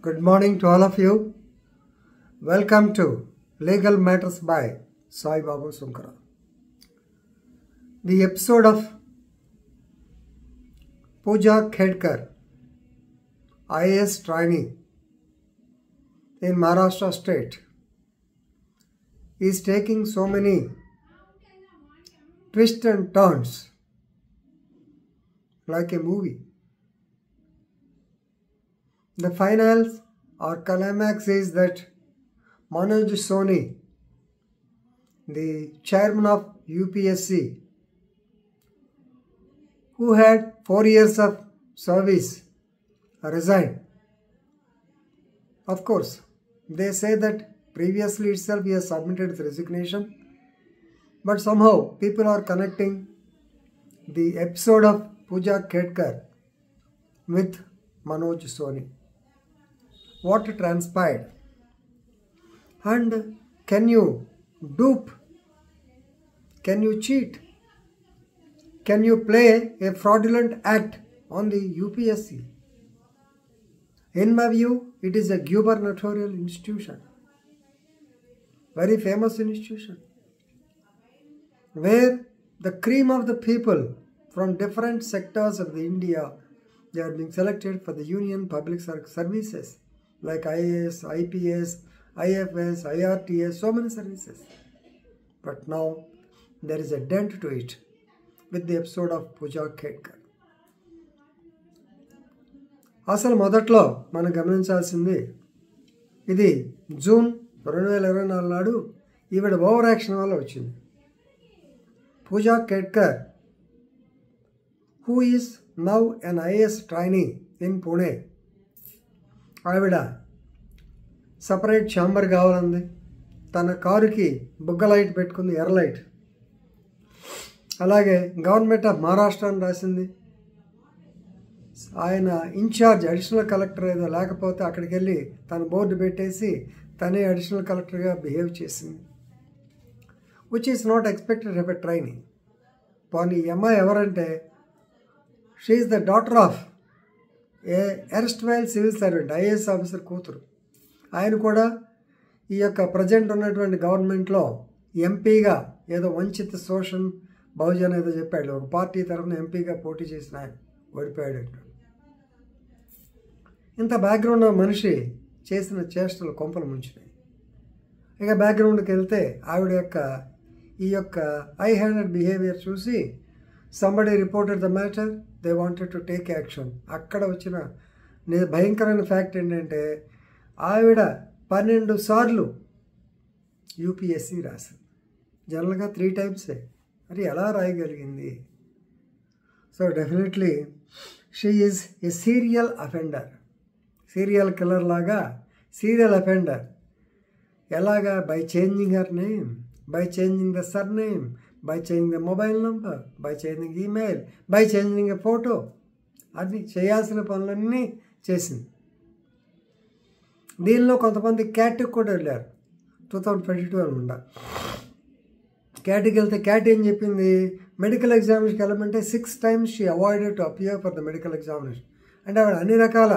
Good morning to all of you. Welcome to Legal Matters by Sai Babu Sunkara. The episode of Pooja Khedkar, IAS trainee in Maharashtra state, is taking so many twists and turns like a movie. The finals or climax is that Manoj Soni, the chairman of UPSC, who had 4 years of service, resigned. Of course, they say that previously itself he has submitted his resignation, but somehow people are connecting the episode of Pooja Khedkar with Manoj Soni. What transpired? And can you dupe? Can you cheat? Can you play a fraudulent act on the UPSC? In my view, it is a gubernatorial institution, very famous institution, where the cream of the people from different sectors of the India, they are being selected for the Union Public Services like IAS, IPS, IFS, IRTS, so many services. But now there is a dent to it with the episode of Pooja Khedkar. అసలు మొదట్లో మనం గమనించాల్సింది ఇది June 2024 నాడు ఈవిడ over action వల్ల వచ్చింది. Pooja Khedkar, who is now an IAS trainee in Pune, ఆవిడ సపరేట్ ఛాంబర్ కావాలంది. తన కారుకి బుగ్గ లైట్ పెట్టుకుంది, ఎర్ర లైట్. అలాగే గవర్నమెంట్ ఆఫ్ మహారాష్ట్ర అని రాసింది. ఆయన ఇన్ఛార్జ్ అడిషనల్ కలెక్టర్ ఏదో లేకపోతే అక్కడికి వెళ్ళి తన బోర్డు పెట్టేసి తనే అడిషనల్ కలెక్టర్గా బిహేవ్ చేసింది, which is not expected of a training. పోనీ ఈ అమ్మాయి ఎవరంటే she is the daughter of A erstwhile civil servant, IAS officer కూతురు. ఆయన కూడా ఈ యొక్క ప్రజెంట్ ఉన్నటువంటి గవర్నమెంట్లో ఎంపీగా ఏదో వంచిత శోషణ్ బహుజన్ ఏదో చెప్పాడు, ఒక పార్టీ తరఫున ఎంపీగా పోటీ చేసిన ఆయన ఓడిపోయాడు. ఇంత బ్యాక్గ్రౌండ్ మనిషి చేసిన చేష్టలు కొంపలు ముంచినాయి. ఇక బ్యాక్గ్రౌండ్కి వెళ్తే ఆవిడ యొక్క ఈ యొక్క ఐ హ్యాండెడ్ బిహేవియర్ చూసి somebody reported the matter, they wanted to take action. అక్కడ వచ్చిన భయంకరమైన ఫ్యాక్ట్ ఏంటంటే ఆవిడ 12 సార్లు యూపీఎస్సీ రాసింది. జనరల్గా 3 టైమ్సే. మరి ఎలా రాయగలిగింది? So definitely she is a serial offender, serial killer లాగా సీరియల్ అఫెండర్. ఎలాగా? By changing her name, by changing the surname, by changing the mobile number, by changing email, by changing a photo, అది చేయాల్సిన పనులన్నీ చేసింది. దీనిలో కొంతమంది క్యాట్కి కూడా వెళ్ళారు. 2022 అనుకుంటా క్యాట్కి వెళ్తే క్యాట్ ఏం చెప్పింది, మెడికల్ ఎగ్జామినేషన్కి వెళ్ళమంటే 6 times she avoided to appear for the medical examination. అంటే ఆవిడ అన్ని రకాల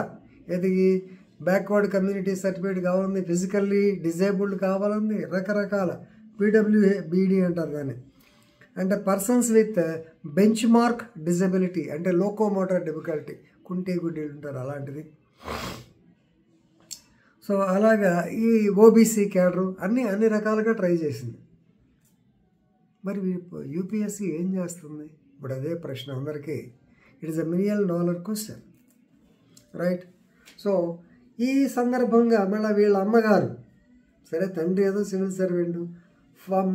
ఎదిగి బ్యాక్వర్డ్ కమ్యూనిటీ సర్టిఫికేట్ కావాలంది, ఫిజికల్లీ డిజేబుల్డ్ కావాలంది, రకరకాల PWBD అంటారు దాన్ని, అంటే persons with benchmark disability, అంటే లోకోమోటర్ డిఫికల్టీ, కుంటి గుడ్డీలు ఉంటారు అలాంటిది. సో అలాగా ఈ ఓబీసీ క్యాడరు అన్ని రకాలుగా ట్రై చేసింది. మరి యూపీఎస్సీ ఏం చేస్తుంది ఇప్పుడు? అదే ప్రశ్న అందరికీ. It is $1 million question, right? So ఈ సందర్భంగా మళ్ళీ వీళ్ళ అమ్మగారు, సరే తండ్రి ఏదో civil servant,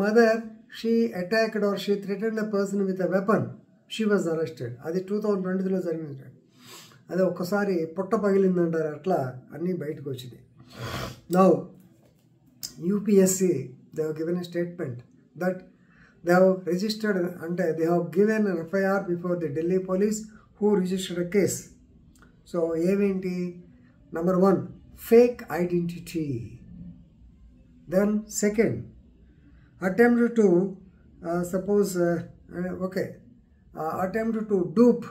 mother she attacked or she threatened a person with a weapon, she was arrested. అది 2020లో జరిగింది. అది ఒక్కసారి పుట్ట పగిలిందంటారు, అట్లా అన్నీ బయటకు వచ్చినాయి. Now UPSC they have given a statement that they have registered and they have given an FIR before the Delhi police who registered a case. So ఏమేంటి? Number 1, fake identity. Then second, attempt to attempt to dupe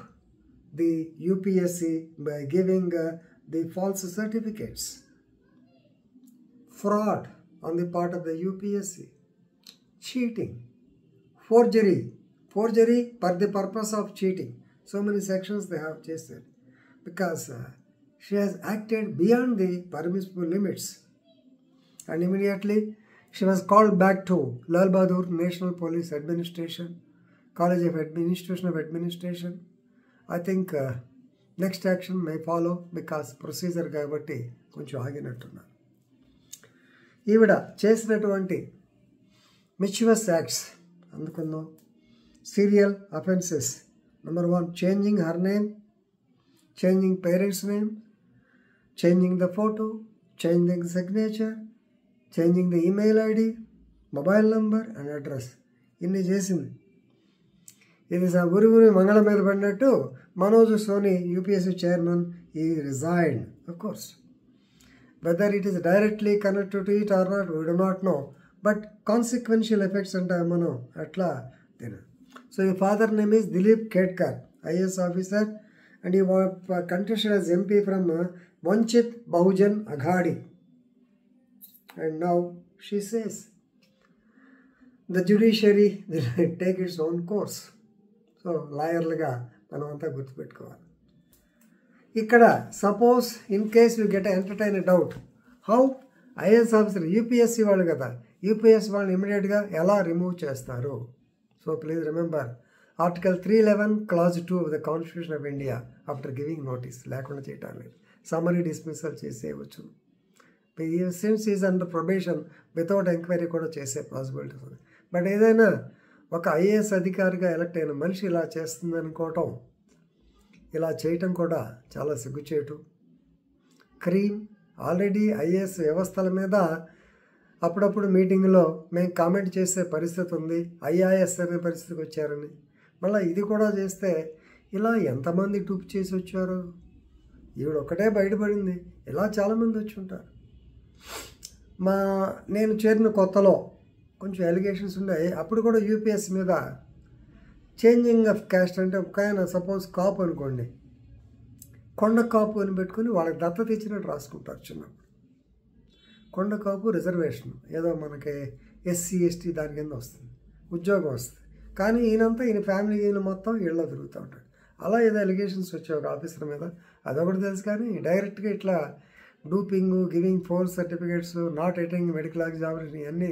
the UPSC by giving the false certificates, fraud on the part of the UPSC, cheating, forgery for the purpose of cheating. So many sections they have chased because she has acted beyond the permissible limits. And immediately she was called back to Lal Bahadur National Police Administration, College of Institution of Administration. I think next action may follow because procedure కాబట్టి కొంచెం ఆగినట్టున్నారు. ఈవిడ చేసినటువంటి మిచ్యువస్ acts అందుకుందాం. Serial offenses. Number 1, changing her name, changing parents' name, changing the photo, changing the signature, changing the email ID, mobile number and address. ఇన్ని చేసింది. ఇది ఊరి మంగళ మీద పడినట్టు మనోజ్ సోని యూపీఎస్సీ చైర్మన్ ఈ resigned. Of course, whether it is directly connected to it or not, we do not know. But consequential effects అంటే మనం అట్లా తిన. So your father name is Dilip Kedkar, IAS officer, and he was contested as MP from Vanchit Bahujan Aghadi. And now she says the judiciary will take its own course. So లాయర్లుగా మనం అంతా గుర్తుపెట్టుకోవాలి. ఇక్కడ suppose in case you get entertain doubt how IAS officer UPSC వాళ్ళు కదా, UPSC వాళ్ళని ఇమీడియట్గా ఎలా remove చేస్తారు? So please remember Article 311 Clause 2 of the Constitution of India after giving notice లేకుండా చేయటం లేదు, summary dismissal చేసేయవచ్చు. Since he is under probation without enquiry కూడా చేసే పాసిబిలిటీస్ ఉంది. బట్ ఏదైనా ఒక ఐఏఎస్ అధికారిగా ఎలక్ట్ అయిన మనిషి ఇలా చేస్తుంది అనుకోవటం, ఇలా చేయటం కూడా చాలా సిగ్గుచేటు. క్రీమ్ ఆల్రెడీ ఐఏఎస్ వ్యవస్థల మీద అప్పుడప్పుడు మీటింగ్లో మేము కామెంట్ చేసే పరిస్థితి ఉంది, ఐఆర్ఎస్ అనే పరిస్థితికి వచ్చారని. మళ్ళీ ఇది కూడా చేస్తే ఇలా ఎంతమంది టూప్ చేసి వచ్చారు? ఈవిడ ఒక్కటే బయటపడింది, ఇలా చాలామంది వచ్చి ఉంటారు. నేను చేరిన కొత్తలో కొంచెం ఎలిగేషన్స్ ఉన్నాయి. అప్పుడు కూడా యూపీఎస్సీ మీద చేంజింగ్ ఆఫ్ క్యాస్ట్ అంటే ఒక ఆయన సపోజ్ కాపు అనుకోండి, కొండ కాపు అని పెట్టుకుని వాళ్ళకి దత్తత ఇచ్చినట్టు రాసుకుంటారు. చిన్నప్పుడు కొండ కాపు రిజర్వేషన్ ఏదో మనకి ఎస్సీ ఎస్టీ దాని కింద వస్తుంది, ఉద్యోగం వస్తుంది. కానీ ఈయన ఫ్యామిలీ మొత్తం ఇళ్ళలో తిరుగుతూ ఉంటాడు. అలా ఏదో ఎలిగేషన్స్ వచ్చాయి ఒక ఆఫీసర్ మీద, అదొకటి తెలుసు. కానీ డైరెక్ట్గా ఇట్లా doping, giving false certificates, not attending medical examination ఇవన్నీ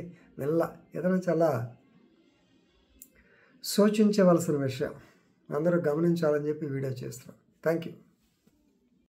ఏదైనా చాలా శోచించవలసిన విషయం, అందరూ గమనించాలని చెప్పి వీడియో చేస్తున్నాం. Thank you.